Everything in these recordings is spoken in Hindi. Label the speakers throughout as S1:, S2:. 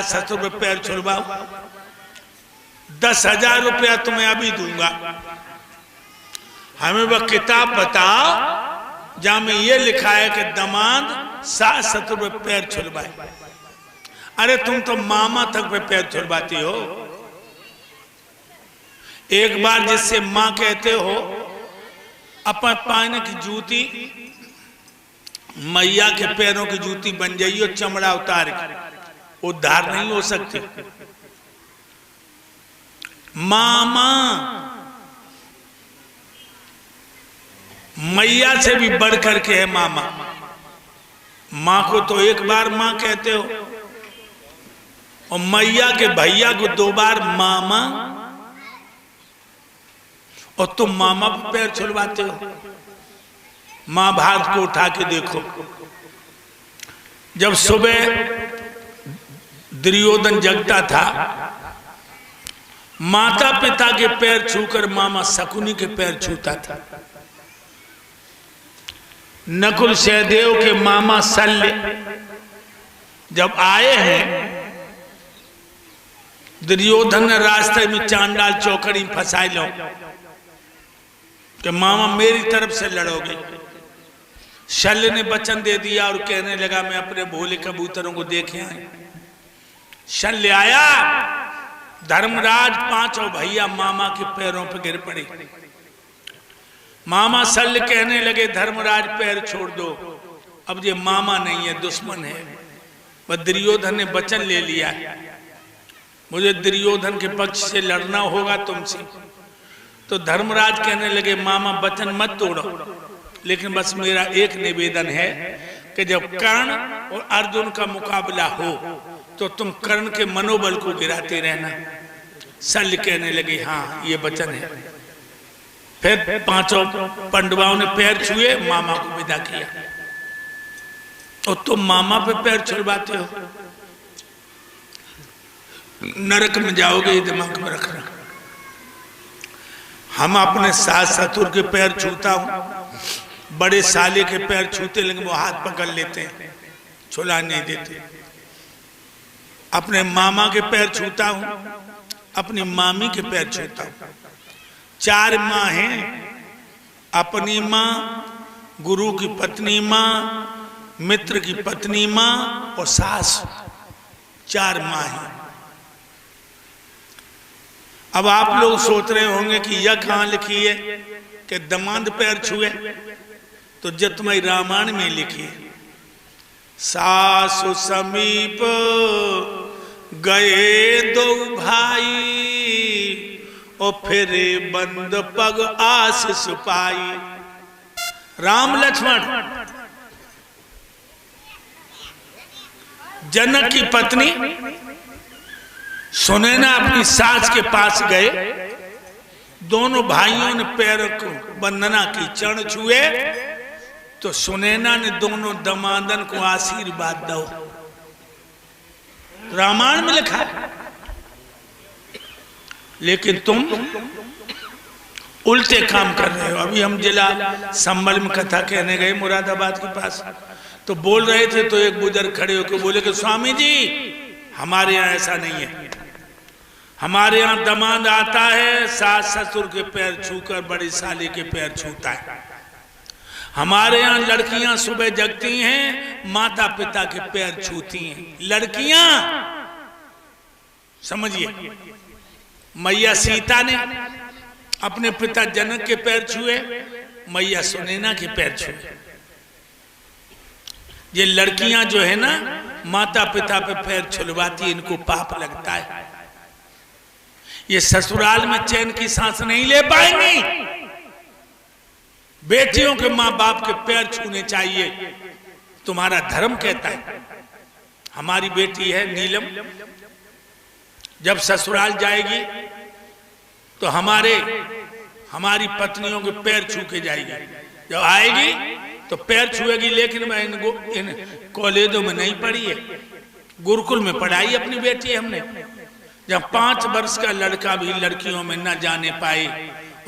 S1: सास ससुर पे पैर छुड़वाओ, 10,000 रुपया तुम्हें अभी दूंगा, हमें वह किताब बताओ जहां में ये लिखा है कि दामाद सास ससुर पे पैर छुड़वाए। अरे तुम तो मामा तक पे पैर छुड़वाती हो। एक बार जिससे मां कहते हो अपन पानी की जूती मैया के पैरों की जूती बन जाइए, चमड़ा उतार के, उद्धार नहीं हो सकती। मामा मैया से भी बढ़ करके है मामा। मां को तो एक बार मां कहते हो और मैया के भैया को 2 बार मामा, और तुम मामा पर पैर छुड़वाते हो। महाभारत को उठा के देखो, जब सुबह दुर्योधन जगता था, माता पिता के पैर छूकर मामा शकुनी के पैर छूता था। नकुल सहदेव के मामा शल्य जब आए हैं, दुर्योधन ने रास्ते में चांडाल चौकड़ी फंसाई लो कि मामा मेरी तरफ से लड़ोगे। शल्य ने वचन दे दिया और कहने लगा मैं अपने भोले कबूतरों को देखे आए। शल्य आया, धर्मराज 5 भैया मामा के पैरों पर गिर पड़े। मामा शल्य कहने लगे धर्मराज पैर छोड़ दो, अब ये मामा नहीं है दुश्मन है। वह दुर्योधन ने वचन ले लिया, मुझे दुर्योधन के पक्ष से लड़ना होगा तुमसे। तो धर्मराज कहने लगे मामा वचन मत तोड़ो, लेकिन बस मेरा एक निवेदन है कि जब कर्ण और अर्जुन का मुकाबला हो तो तुम कर्ण के मनोबल को गिराते रहना। शल्य कहने लगे हाँ ये वचन है। फिर 5 पांडवों ने पैर छुए, मामा को विदा किया। और तुम मामा पे पैर छुड़वाते हो, नरक में जाओगे, ये दिमाग में रखना। हम अपने सास ससुर के पैर छूता हूं, बड़े साले के पैर छूते, लेकिन वो हाथ पकड़ लेते हैं, छुला नहीं देते। अपने मामा के पैर छूता हूं, अपनी मामी के पैर छूता हूं। 4 माँ हैं, अपनी माँ, गुरु की पत्नी माँ, मित्र की पत्नी माँ और सास, 4 माँ हैं। अब आप लोग सोच रहे होंगे कि यह कहां लिखी है कि दामाद पैर छुए, तो जतमई रामायण में लिखी है। सासु समीप गए 2 भाई, और फिर बंद पग आशीष पाई। राम लक्ष्मण जनक की पत्नी सुनैना अपनी सास के पास गए, दोनों भाइयों ने पैरों को वंदना की, चरण छुए, तो सुनैना ने दोनों दमादन को आशीर्वाद दो। रामायण में लिखा है। लेकिन तुम उल्टे काम कर रहे हो। अभी हम जिला संभल में कथा कहने गए मुरादाबाद के पास, तो बोल रहे थे, तो एक बुजुर्ग खड़े होकर बोले कि स्वामी जी हमारे यहाँ ऐसा नहीं है, हमारे यहाँ दामाद आता है सास ससुर के पैर छूकर बड़ी साली के पैर छूता है। हमारे यहाँ लड़कियां सुबह जगती हैं, माता पिता के पैर छूती हैं। लड़कियां समझिए, मैया सीता ने अपने पिता जनक के पैर छुए, मैया सुनैना के पैर छुए। ये लड़कियां जो है ना माता पिता पे पैर छुलवाती, इनको पाप लगता है। ये ससुराल में चैन की सांस नहीं ले पाएंगी। बेटियों के माँ बाप के पैर छूने चाहिए, तुम्हारा धर्म कहता है। हमारी बेटी है नीलम, जब ससुराल जाएगी तो हमारी पत्नियों के पैर छू के जाएगी। जब आएगी तो पैर छुएगी, लेकिन मैं इन कॉलेजों में नहीं पढ़ी है, गुरुकुल में पढ़ाई अपनी बेटी हमने। जब 5 वर्ष का लड़का भी लड़कियों में न जाने पाए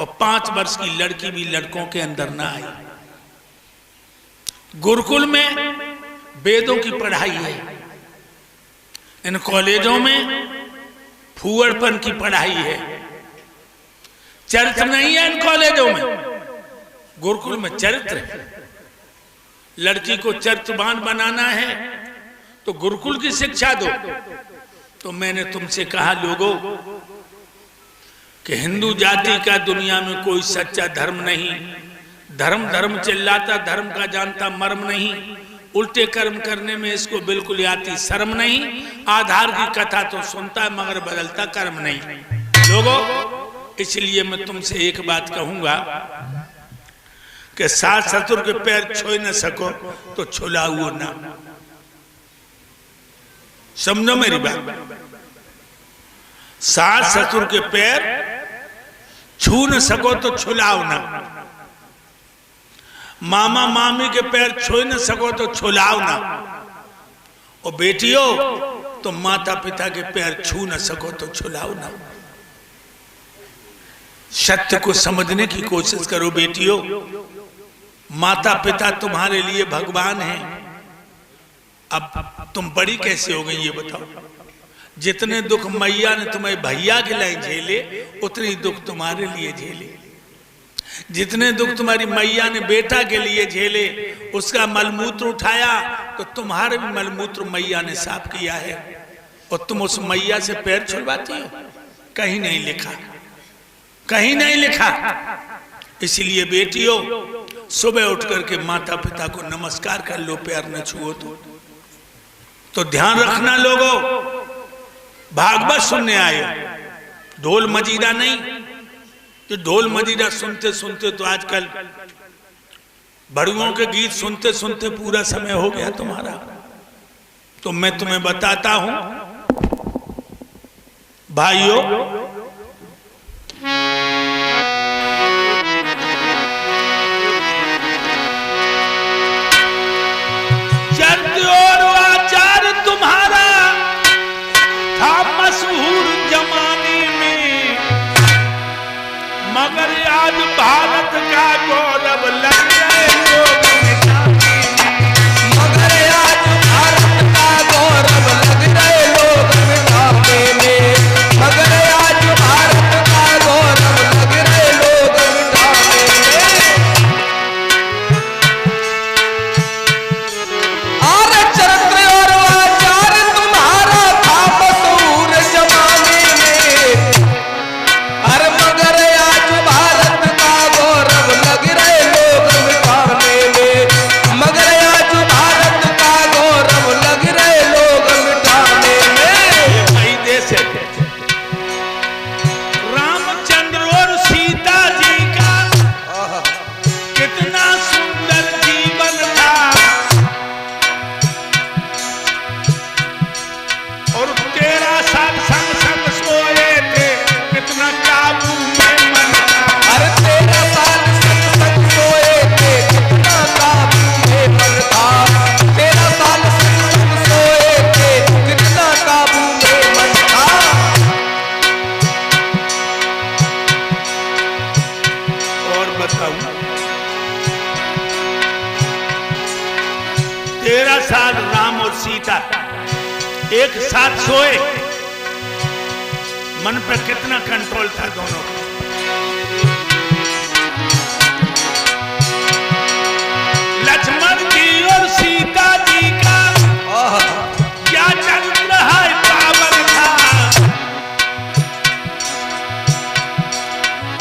S1: और 5 वर्ष की लड़की भी लड़कों के अंदर ना आई। गुरुकुल में वेदों की पढ़ाई है, इन कॉलेजों में फूहड़पन की पढ़ाई है, चरित्र नहीं है इन कॉलेजों में। गुरुकुल में चरित्र है। लड़की को चरित्रवान बनाना है तो गुरुकुल की शिक्षा दो। तो मैंने तुमसे कहा लोगों कि हिंदू जाति का दुनिया में कोई सच्चा धर्म नहीं। धर्म धर्म चिल्लाता, धर्म का जानता मर्म नहीं। उल्टे कर्म करने में इसको बिल्कुल आती शर्म नहीं। आधार की कथा तो सुनता मगर बदलता कर्म नहीं। लोगों, इसलिए मैं तुमसे एक बात कहूंगा कि सास ससुर के पैर छू न सको तो छुलाओ ना। समझो मेरी बात। सास ससुर के पैर छू न सको तो छुलाओ ना। मामा मामी के पैर छू न सको तो छुलाओ ना। और बेटियों, तो माता पिता के पैर छू न सको तो छुलाओ ना। सत्य को समझने की कोशिश करो बेटियों। माता पिता तुम्हारे लिए भगवान हैं। अब तुम बड़ी कैसे हो गई ये बताओ। जितने दुख मैया ने तुम्हें भैया के लिए झेले, उतनी दुख तुम्हारे लिए झेले। जितने दुख तुम्हारी मैया ने बेटा के लिए झेले, उसका मलमूत्र उठाया तो तुम्हारे भी मलमूत्र मैया ने साफ किया है। और तुम उस मैया से पैर छुड़वाती हो? कहीं नहीं लिखा, कहीं नहीं लिखा। इसलिए बेटियों, सुबह उठ करके माता पिता को नमस्कार कर लो, पैर न छुओ तो ध्यान रखना लोगों। भागवत सुनने आए, ढोल मजीरा नहीं। तो ढोल मजीरा सुनते सुनते तो आजकल बड़ुओं के गीत सुनते सुनते पूरा समय हो गया तुम्हारा। तो मैं तुम्हें बताता हूं भाइयों, चरित्र और आचार तुम्हारा था मशहूर जमाने में, मगर आज भारत का गौरव लग रहे लोग मिटाने में।
S2: मगर आज भारत का गौरव लग रहे लोग मिटाने में। मगर आज भारत का गौरव लग रहे लोग मिटाने में। और चरित्र और आचार तुम्हारा था मशहूर जमाने में। अरे मगर आज भारत का गौरव लग रहे लोग मिटाने में। मगर आज भारत का गौरव लग रहे लोग मिटाने में।
S1: वही देश है। रामचंद्र और सीता जी का कितना सुंदर जीवन था। और 13 साल संग संग सोए थे, कितना काबू में मन था।
S2: अरे 13 साल संग संग सोए थे, कितना काबू में मन था। 13 साल संग संग सोए थे, कितना काबू में मन था।
S1: और बताऊं, 13 साल राम और सीता एक साथ सोए। मन पर कितना कंट्रोल था दोनों का। लक्ष्मण जी और सीता जी का क्या चरित्र है पावन था।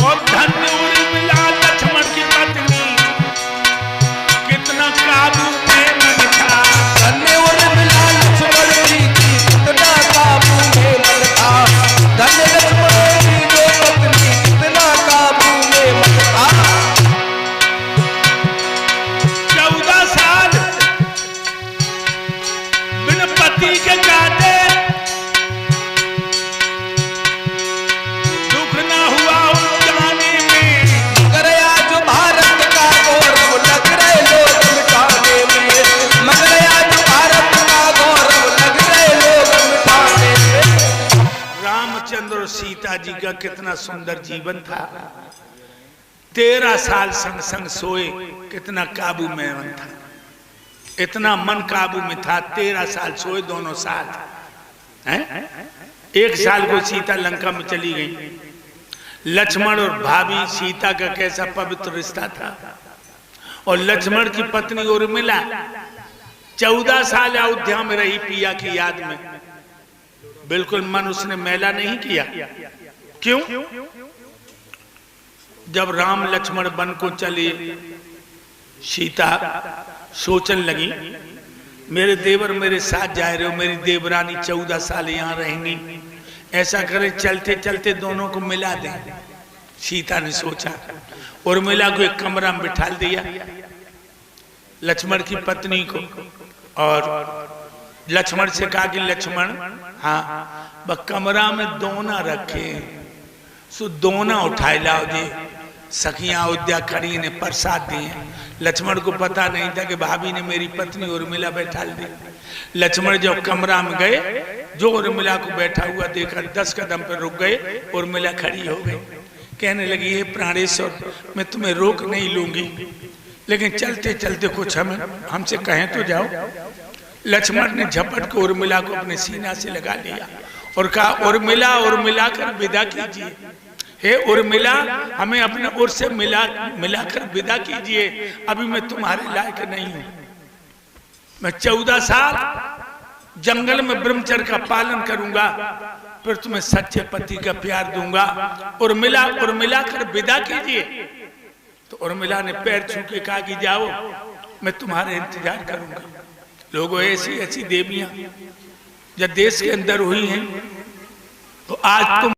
S1: और धन्य उर्मिला लक्ष्मण की पत्नी, कितना काबू में मन था।
S2: धन्य उर्मिला लक्ष्मण जी की कितना काबू में मन था। धन्य लक्ष्मण जी जो पत्नी, कितना काबू में मन था।
S1: 14 साल बिन पति के काटे, दुख ना हुआ उन जमाने में।
S2: मगर आज भारत का गौरव लग रहे लोग मिटाने में। मगर आज भारत का गौरव लग रहे लोग मिटाने में।
S1: रामचंद्र और सीता जी का कितना सुंदर जीवन था। 13 साल संग संग सोए, कितना काबू में मन था। इतना मन काबू में था, 13 साल सोए दोनों साथ। हैं? 1 साल को सीता लंका में चली गई। लक्ष्मण और भाभी सीता का कैसा पवित्र रिश्ता था। और लक्ष्मण की पत्नी उर्मिला 14 साल अयोध्या में रही पिया की याद में। बिल्कुल मन उसने मैला नहीं किया। क्यों? जब राम लक्ष्मण वन को चले, सीता सोचने लगी मेरे देवर मेरे साथ जा रहे हो, मेरी देवरानी 14 साल यहाँ रहेंगी, ऐसा करे चलते चलते दोनों को मिला दें। सीता ने सोचा, उर्मिला को एक कमरा में बिठा दिया, लक्ष्मण की पत्नी को, और लक्ष्मण से कहा कि लक्ष्मण हाँ वह कमरा में दोना रखे, सो दोना उठाए लाओ जी। सखियां अयोध्या खड़ी ने प्रसाद दिए। लक्ष्मण को पता नहीं था कि भाभी ने मेरी पत्नी उर्मिला बैठा दी। लक्ष्मण जब कमरा में गए, जो उर्मिला को बैठा हुआ देखा 10 कदम पर रुक गए। उर्मिला खड़ी हो गई, कहने लगी हे प्राणेश्वर, मैं तुम्हें रोक नहीं लूंगी, लेकिन चलते चलते कुछ हमसे कहें तो जाओ। लक्ष्मण ने झपट को उर्मिला को अपने सीना से लगा लिया और कहा उर्मिला उर्मिला कर विदा कीजिए। हे उर्मिला, हमें अपने उर से मिलाकर विदा कीजिए, अभी मैं तुम्हारे लायक नहीं हूं। मैं 14 साल जंगल में ब्रह्मचर्य का पालन करूंगा, फिर तुम्हें सच्चे पति का प्यार दूंगा। उर्मिला उर्मिला कर विदा कीजिए। तो उर्मिला ने पैर छू के कहा कि जाओ, मैं तुम्हारे इंतजार करूंगा। लोगों, ऐसी ऐसी देवियां जब देश के अंदर हुई हैं, तो आज तुम